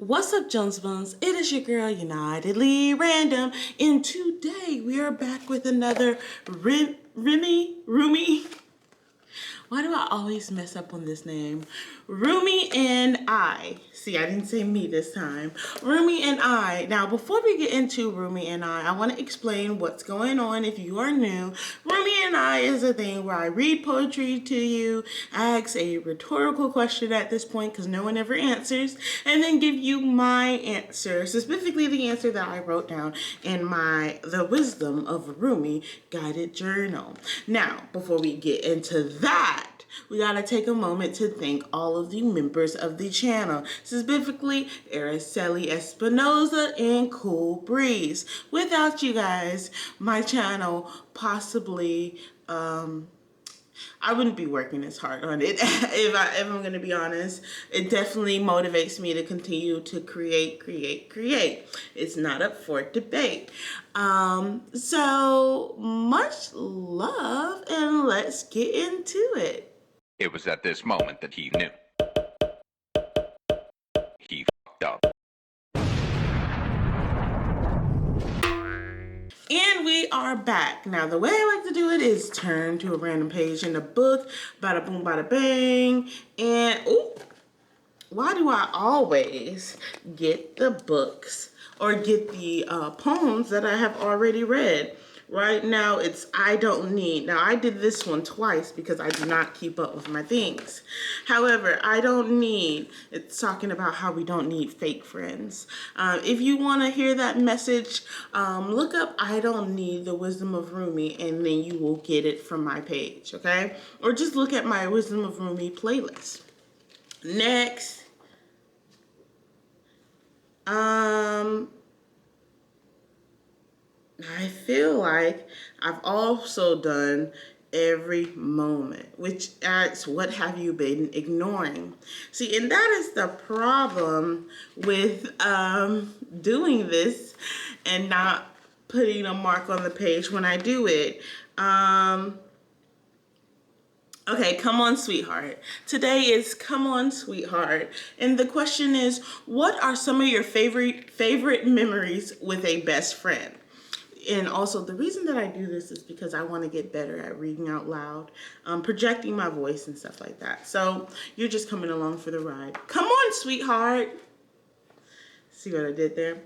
What's up, Jones Bones? It is your girl, Unitedly Random, and today we are back with another Rumi. Why do I always mess up on this name? Rumi and I. See, I didn't say me this time. Rumi and I. Now, before we get into Rumi and I want to explain what's going on if you are new. Rumi and I is a thing where I read poetry to you, ask a rhetorical question at this point because no one ever answers, and then give you my answer, specifically the answer that I wrote down in the Wisdom of Rumi guided journal. Now, before we get into that, we gotta take a moment to thank all of the members of the channel, specifically Araceli Espinoza and Cool Breeze. Without you guys, my channel possibly, I wouldn't be working as hard on it if I'm going to be honest. It definitely motivates me to continue to create. It's not up for debate. So much love, and let's get into it. It was at this moment that he knew. He fucked up. And we are back. Now, the way I like to do it is turn to a random page in the book, bada boom, bada bang, and ooh, why do I always get the books or get the poems that I have already read? Right now, it's I Don't Need. Now, I did this one twice because I do not keep up with my things. However, I Don't Need, it's talking about how we don't need fake friends. If you want to hear that message, look up I Don't Need, the Wisdom of Rumi, and then you will get it from my page, okay? Or just look at my Wisdom of Rumi playlist. Next. I feel like I've also done every moment, which asks, what have you been ignoring? See, and that is the problem with doing this and not putting a mark on the page when I do it. Okay, come on, sweetheart. Today is Come On, Sweetheart. And the question is, what are some of your favorite memories with a best friend? And also, the reason that I do this is because I want to get better at reading out loud, projecting my voice and stuff like that. So you're just coming along for the ride. Come on, sweetheart. See what I did there?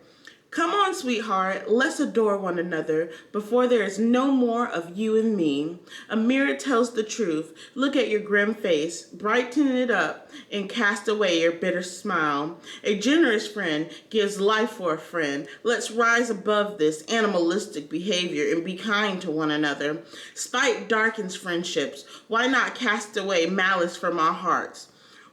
Come on, sweetheart, let's adore one another before there is no more of you and me. A mirror tells the truth. Look at your grim face, brighten it up, and cast away your bitter smile. A generous friend gives life for a friend. Let's rise above this animalistic behavior and be kind to one another. Spite darkens friendships. Why not cast away malice from our hearts?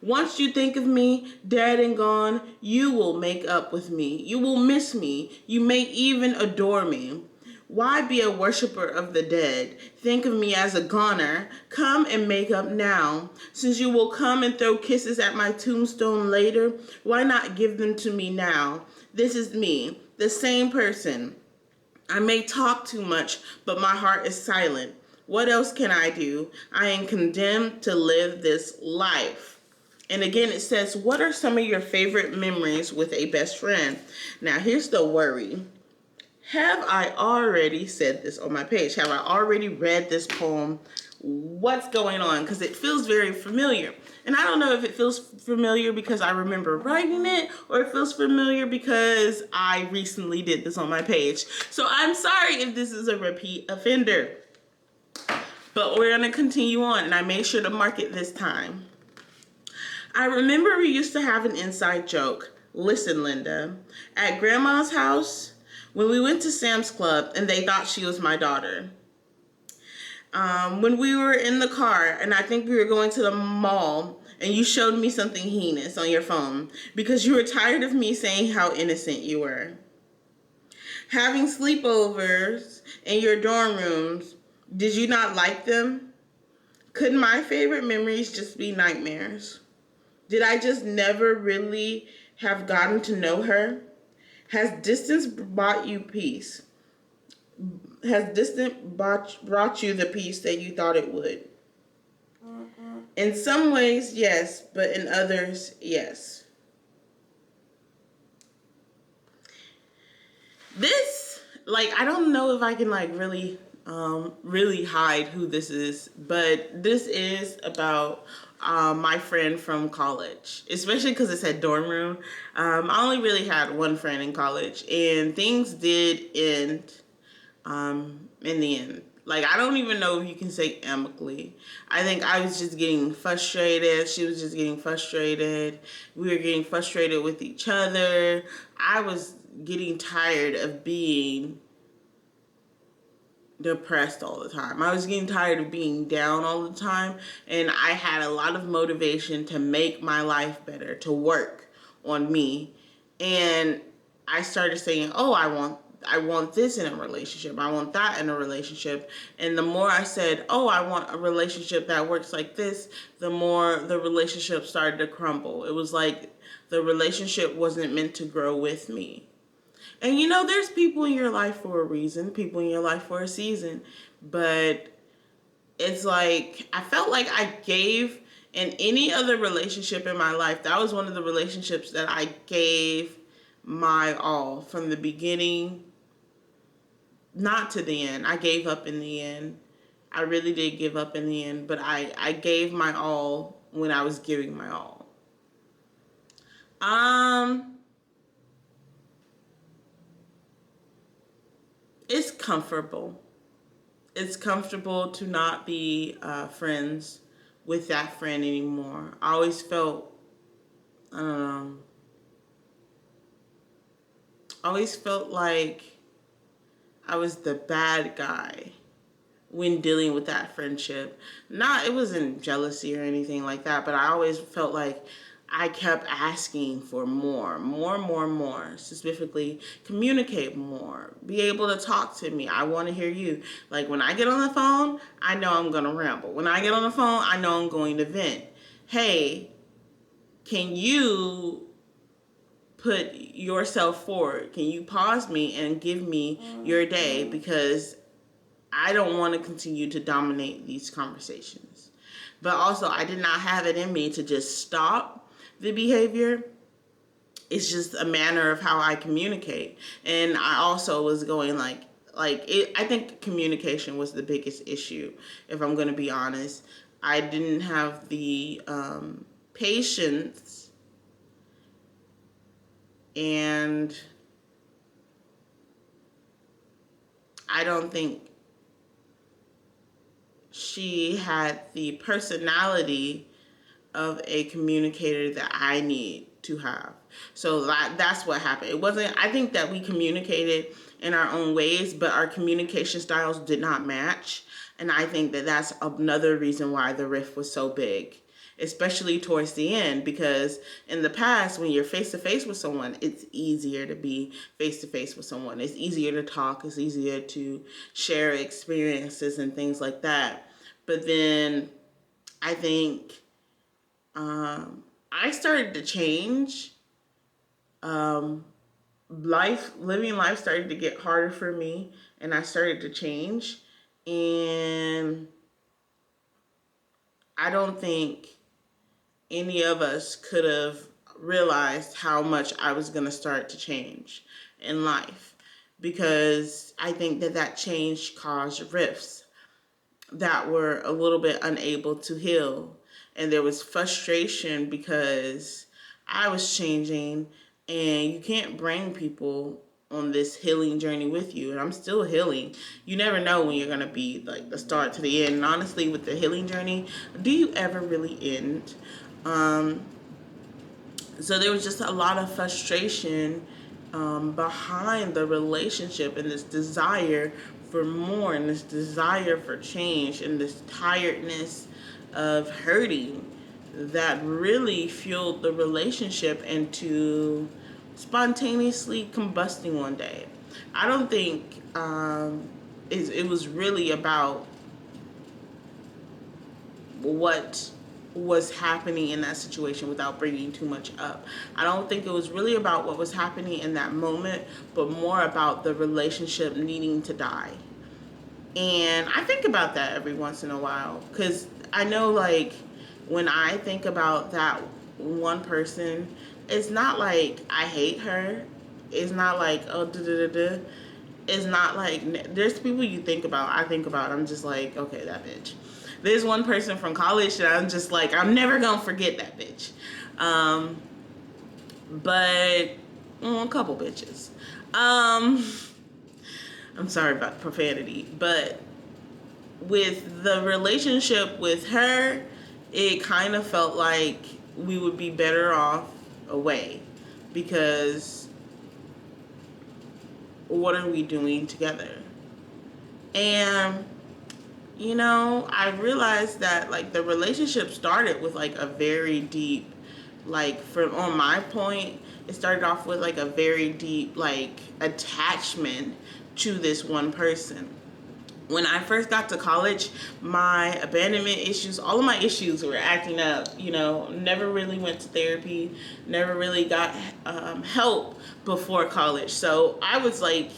Once you think of me, dead and gone, you will make up with me. You will miss me. You may even adore me. Why be a worshiper of the dead? Think of me as a goner. Come and make up now. Since you will come and throw kisses at my tombstone later, why not give them to me now? This is me, the same person. I may talk too much, but my heart is silent. What else can I do? I am condemned to live this life. And again, it says, what are some of your favorite memories with a best friend? Now, here's the worry. Have I already said this on my page? Have I already read this poem? What's going on? Because it feels very familiar. And I don't know if it feels familiar because I remember writing it, or it feels familiar because I recently did this on my page. So I'm sorry if this is a repeat offender. But we're going to continue on, and I made sure to mark it this time. I remember we used to have an inside joke. Listen, Linda, at Grandma's house, when we went to Sam's Club and they thought she was my daughter. When we were in the car and I think we were going to the mall and you showed me something heinous on your phone because you were tired of me saying how innocent you were. Having sleepovers in your dorm rooms, did you not like them? Could my favorite memories just be nightmares? Did I just never really have gotten to know her? Has distance brought you peace? Has distance brought you the peace that you thought it would? In some ways, yes, but in others, yes. like, I don't know if I can like really hide who this is, but this is about my friend from college, especially because it said dorm room. I only really had one friend in college, and things did end in the end. Like, I don't even know if you can say amicably. I think I was just getting frustrated. She was just getting frustrated. We were getting frustrated with each other. I was getting tired of being depressed all the time. I was getting tired of being down all the time, and I had a lot of motivation to make my life better, to work on me. And I started saying, "Oh, I want this in a relationship. I want that in a relationship." And the more I said, "Oh, I want a relationship that works like this," the more the relationship started to crumble. It was like the relationship wasn't meant to grow with me. And you know, there's people in your life for a reason, people in your life for a season. But it's like, I felt like I gave in any other relationship in my life. That was one of the relationships that I gave my all from the beginning, not to the end. I gave up in the end. I really did give up in the end, but I gave my all when I was giving my all. Um, it's comfortable. It's comfortable to not be friends with that friend anymore. I always felt, I don't know, I always felt like I was the bad guy when dealing with that friendship. Not, it wasn't jealousy or anything like that, but I always felt like I kept asking for more, more, more, more. Specifically, communicate more. Be able to talk to me. I want to hear you. Like, when I get on the phone, I know I'm going to ramble. When I get on the phone, I know I'm going to vent. Hey, can you put yourself forward? Can you pause me and give me your day? Because I don't want to continue to dominate these conversations. But also, I did not have it in me to just stop the behavior. It's just a manner of how I communicate. And I also was going like it, I think communication was the biggest issue, if I'm going to be honest. I didn't have the patience, and I don't think she had the personality of a communicator that I need to have. So that's what happened. It wasn't, I think that we communicated in our own ways, but our communication styles did not match. And I think that that's another reason why the rift was so big, especially towards the end, because in the past, when you're face to face with someone, it's easier to be face to face with someone. It's easier to talk. It's easier to share experiences and things like that. But then I think I started to change. Um, living life started to get harder for me, and I started to change. And I don't think any of us could have realized how much I was going to start to change in life, because I think that that change caused rifts that were a little bit unable to heal. And there was frustration because I was changing, and you can't bring people on this healing journey with you. And I'm still healing. You never know when you're going to be like the start to the end. And honestly, with the healing journey, do you ever really end? Um, so there was just a lot of frustration behind the relationship, and this desire for more, and this desire for change, and this tiredness of hurting that really fueled the relationship into spontaneously combusting one day. I don't think it was really about what was happening in that situation without bringing too much up. I don't think it was really about what was happening in that moment, but more about the relationship needing to die. And I think about that every once in a while, because I know, like, when I think about that one person, it's not like I hate her. It's not like, oh, da da da da. is not like, there's people you think about, I think about, I'm just like, okay, that bitch. There's one person from college that I'm just like, I'm never gonna forget that bitch. But a couple bitches. I'm sorry about profanity, but with the relationship with her, it kind of felt like we would be better off away, because what are we doing together? And I realized that like the relationship started with like a very deep, like from on my point, it started off with like a very deep like attachment to this one person. When I first got to college, my abandonment issues, all of my issues were acting up. Never really went to therapy, never really got help before college. So I was like,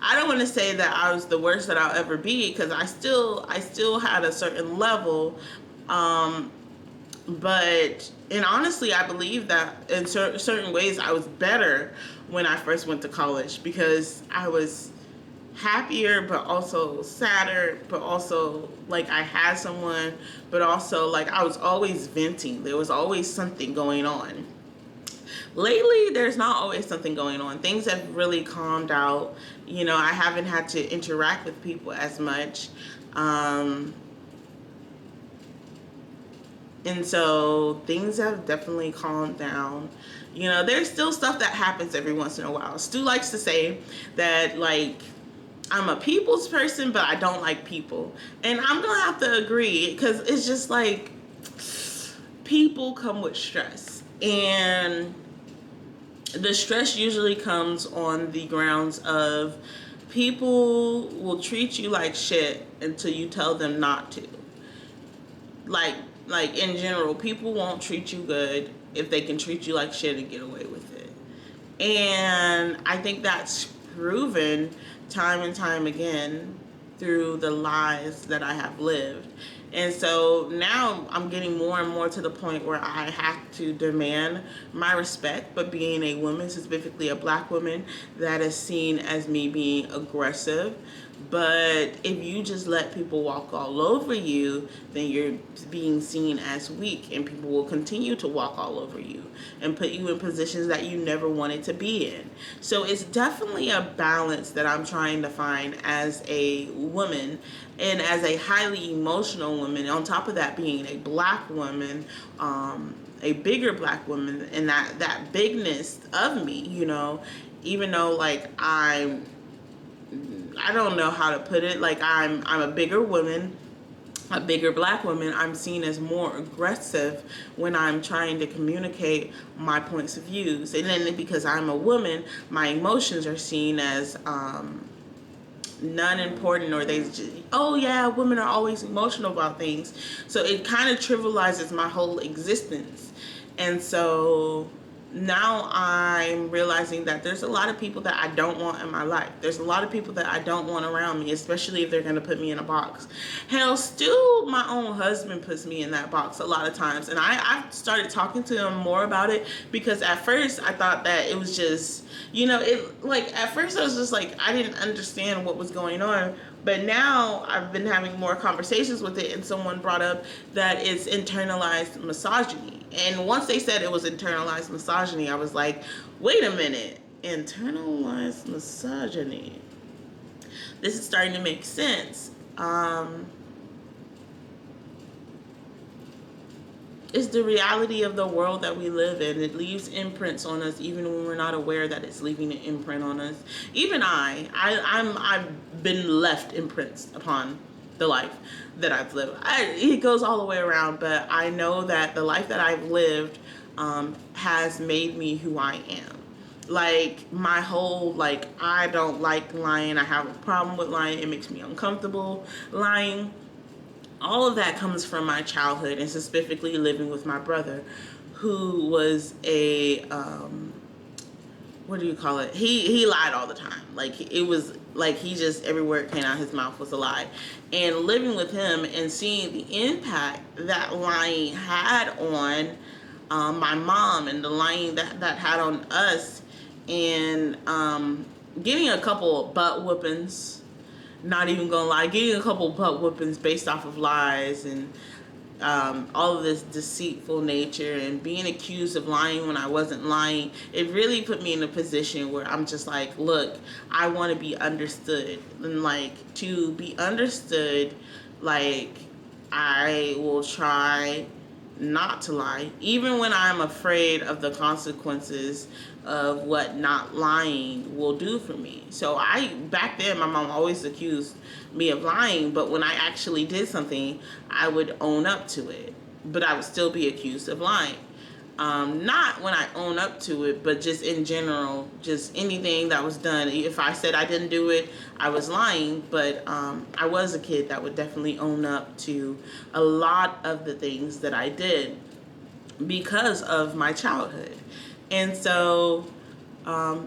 I don't want to say that I was the worst that I'll ever be, because I still had a certain level, but and honestly, I believe that in certain ways I was better when I first went to college, because I was happier but also sadder, but also like I had someone, but also like I was always venting. There was always something going on. Lately, there's not always something going on. Things have really calmed out. I haven't had to interact with people as much. And so things have definitely calmed down. There's still stuff that happens every once in a while. Stu likes to say that, like, I'm a people's person, but I don't like people. And I'm going to have to agree, because it's just like people come with stress. And the stress usually comes on the grounds of people will treat you like shit until you tell them not to. Like in general, people won't treat you good if they can treat you like shit and get away with it. And I think that's proven time and time again through the lives that I have lived. And so now I'm getting more and more to the point where I have to demand my respect, but being a woman, specifically a black woman, that is seen as me being aggressive. But if you just let people walk all over you, then you're being seen as weak, and people will continue to walk all over you and put you in positions that you never wanted to be in. So it's definitely a balance that I'm trying to find as a woman, and as a highly emotional woman. On top of that, being a black woman, a bigger black woman, and that bigness of me, even though like I don't know how to put it. Like I'm a bigger woman, a bigger black woman. I'm seen as more aggressive when I'm trying to communicate my points of views. And then because I'm a woman, my emotions are seen as non-important, or they just, oh yeah, women are always emotional about things. So it kind of trivializes my whole existence. And so now I'm realizing that there's a lot of people that I don't want in my life. There's a lot of people that I don't want around me, especially if they're going to put me in a box. Hell, still my own husband puts me in that box a lot of times. And I've started talking to him more about it, because at first I thought that it was just, at first I was just like, I didn't understand what was going on. But now I've been having more conversations with it, and someone brought up that it's internalized misogyny. And once they said it was internalized misogyny, I was like, wait a minute, internalized misogyny. This is starting to make sense. It's the reality of the world that we live in. It leaves imprints on us even when we're not aware that it's leaving an imprint on us. Even I've been left imprints upon the life that I've lived. It goes all the way around, but I know that the life that I've lived has made me who I am. Like my whole, like, I don't like lying. I have a problem with lying. It makes me uncomfortable lying. All of that comes from my childhood, and specifically living with my brother, who was a what do you call it? He lied all the time. Like it was like he just, every word came out his mouth was a lie. And living with him and seeing the impact that lying had on my mom, and the lying that had on us, and getting a couple butt whoopings, not even gonna lie, getting a couple butt whoopings based off of lies and all of this deceitful nature and being accused of lying when I wasn't lying, it really put me in a position where I'm just like, look, I want to be understood. And like, to be understood, like, I will try not to lie, even when I'm afraid of the consequences of what not lying will do for me. So back then, my mom always accused me of lying, but when I actually did something, I would own up to it, but I would still be accused of lying. Not when I own up to it, but just in general, just anything that was done. If I said I didn't do it, I was lying, but I was a kid that would definitely own up to a lot of the things that I did because of my childhood. And so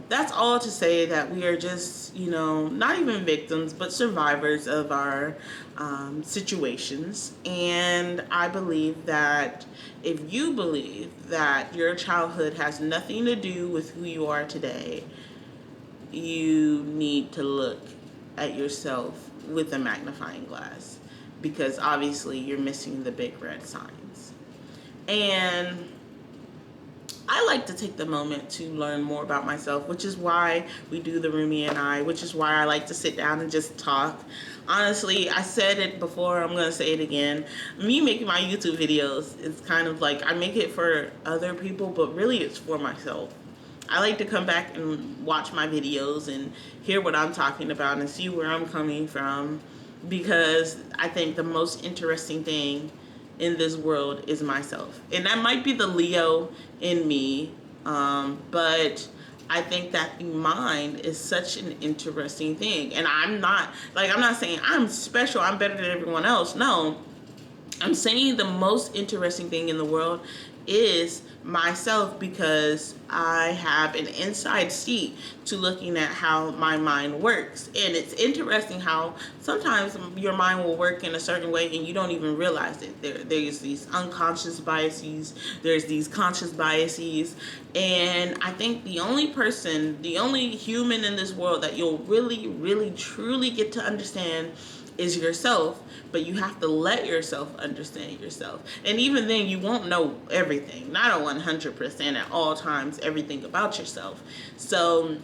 that's all to say that we are just, not even victims, but survivors of our situations. And I believe that if you believe that your childhood has nothing to do with who you are today, you need to look at yourself with a magnifying glass, because obviously you're missing the big red signs. And I like to take the moment to learn more about myself, which is why we do the Rumi and I, which is why I like to sit down and just talk. Honestly, I said it before, I'm going to say it again. Me making my YouTube videos, it's kind of like I make it for other people, but really it's for myself. I like to come back and watch my videos and hear what I'm talking about and see where I'm coming from, because I think the most interesting thing in this world is myself. And that might be the Leo in me, but I think that the mind is such an interesting thing. And I'm not saying I'm special, I'm better than everyone else. No, I'm saying the most interesting thing in the world is myself, because I have an inside seat to looking at how my mind works. And it's interesting how sometimes your mind will work in a certain way and you don't even realize it. There's these unconscious biases, there's these conscious biases, and I think the only human in this world that you'll really, really, truly get to understand is yourself, but you have to let yourself understand yourself. And even then, you won't know everything, not a 100% at all times, everything about yourself. So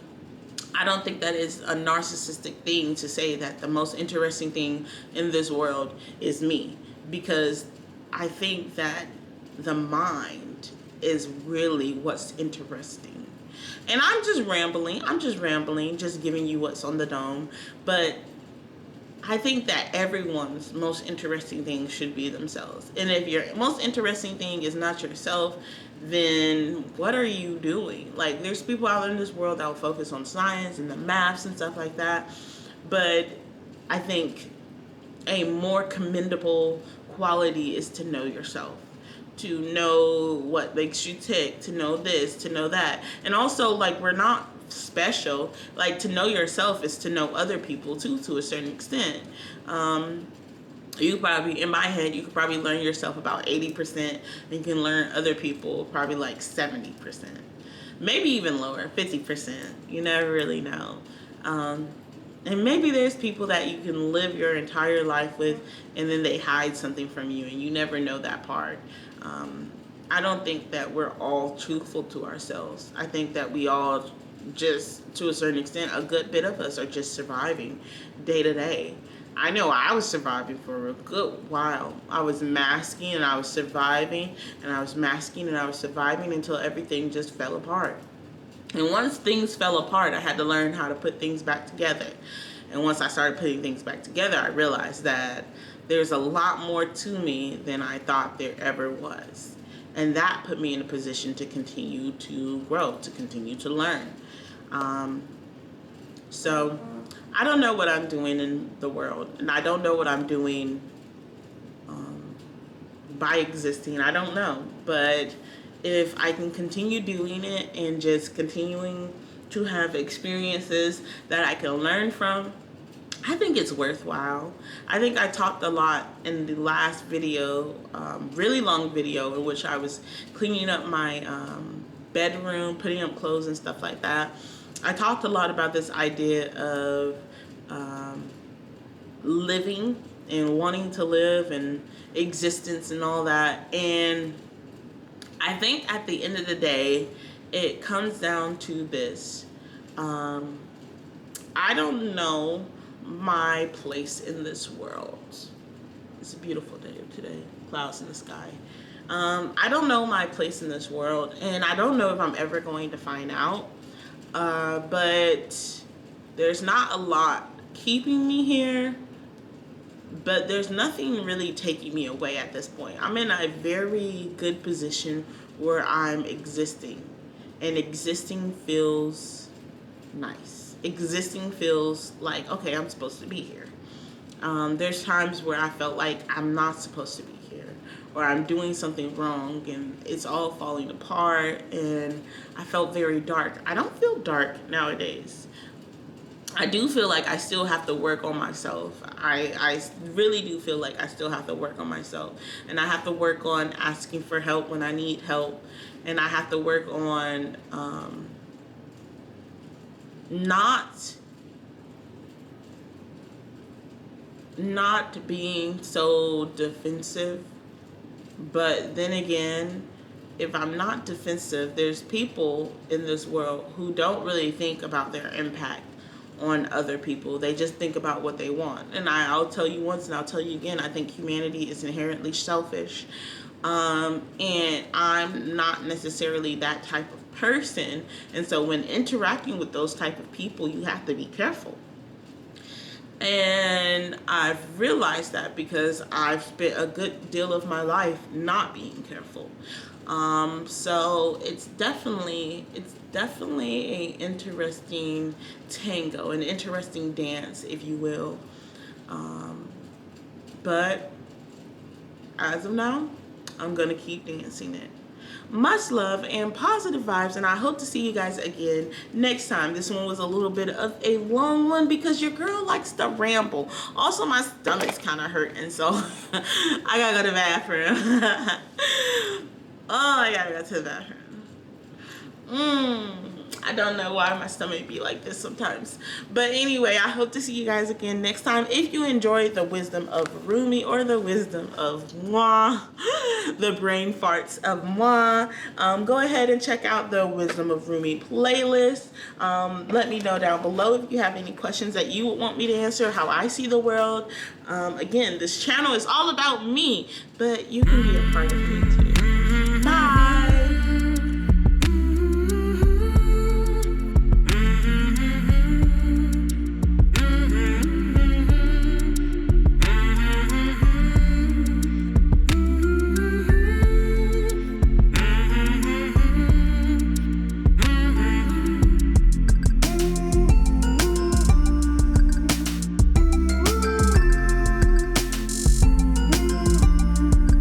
I don't think that is a narcissistic thing to say that the most interesting thing in this world is me, because I think that the mind is really what's interesting. And I'm just rambling, just giving you what's on the dome, but I think that everyone's most interesting thing should be themselves. And if your most interesting thing is not yourself, then what are you doing? Like, there's people out in this world that will focus on science and the maths and stuff like that. But I think a more commendable quality is to know yourself, to know what makes you tick, to know this, to know that. And also, like, we're not special. Like, to know yourself is to know other people too, to a certain extent. You probably, in my head, you could probably learn yourself about 80%, and you can learn other people probably like 70%, maybe even lower, 50%. You never really know. And maybe there's people that you can live your entire life with, and then they hide something from you, and you never know that part. I don't think that we're all truthful to ourselves. I think that we all, just to a certain extent, a good bit of us are just surviving day to day. I know I was surviving for a good while. I was masking and I was surviving, and I was masking and I was surviving until everything just fell apart. And once things fell apart, I had to learn how to put things back together. And once I started putting things back together, I realized that there's a lot more to me than I thought there ever was. And that put me in a position to continue to grow, to continue to learn. So I don't know what I'm doing in the world, and I don't know what I'm doing by existing. I don't know. But if I can continue doing it and just continuing to have experiences that I can learn from, I think it's worthwhile. I think I talked a lot in the last video, really long video, in which I was cleaning up my bedroom, putting up clothes and stuff like that. I talked a lot about this idea of living and wanting to live and existence and all that. And I think at the end of the day, it comes down to this. I don't know my place in this world. It's a beautiful day today, clouds in the sky. I don't know my place in this world, and I don't know if I'm ever going to find out. But there's not a lot keeping me here, but there's nothing really taking me away at this point. I'm in a very good position where I'm existing, and existing feels nice. Existing feels like, okay, I'm supposed to be here. There's times where I felt like I'm not supposed to be here, or I'm doing something wrong and it's all falling apart, and I felt very dark. I don't feel dark nowadays. I do feel like I still have to work on myself. I really do feel like I still have to work on myself. And I have to work on asking for help when I need help. And I have to work on not being so defensive. But then again, if I'm not defensive, there's people in this world who don't really think about their impact on other people. They just think about what they want. And I'll tell you once and I'll tell you again, I think humanity is inherently selfish. And I'm not necessarily that type of person. And so when interacting with those type of people, you have to be careful. And I've realized that because I've spent a good deal of my life not being careful. So it's definitely a interesting tango, an interesting dance, if you will. But as of now, I'm gonna keep dancing it. Much love and positive vibes, and I hope to see you guys again next time. This one was a little bit of a long one because your girl likes to ramble. Also, my stomach's kind of hurting, so I gotta go to the bathroom. Oh, I gotta go to the bathroom. I don't know why my stomach be like this sometimes. But anyway, I hope to see you guys again next time. If you enjoyed the wisdom of Rumi or the wisdom of moi, the brain farts of moi, go ahead and check out the Wisdom of Rumi playlist. Let me know down below if you have any questions that you would want me to answer, how I see the world. Again, this channel is all about me, but you can be a part of me too.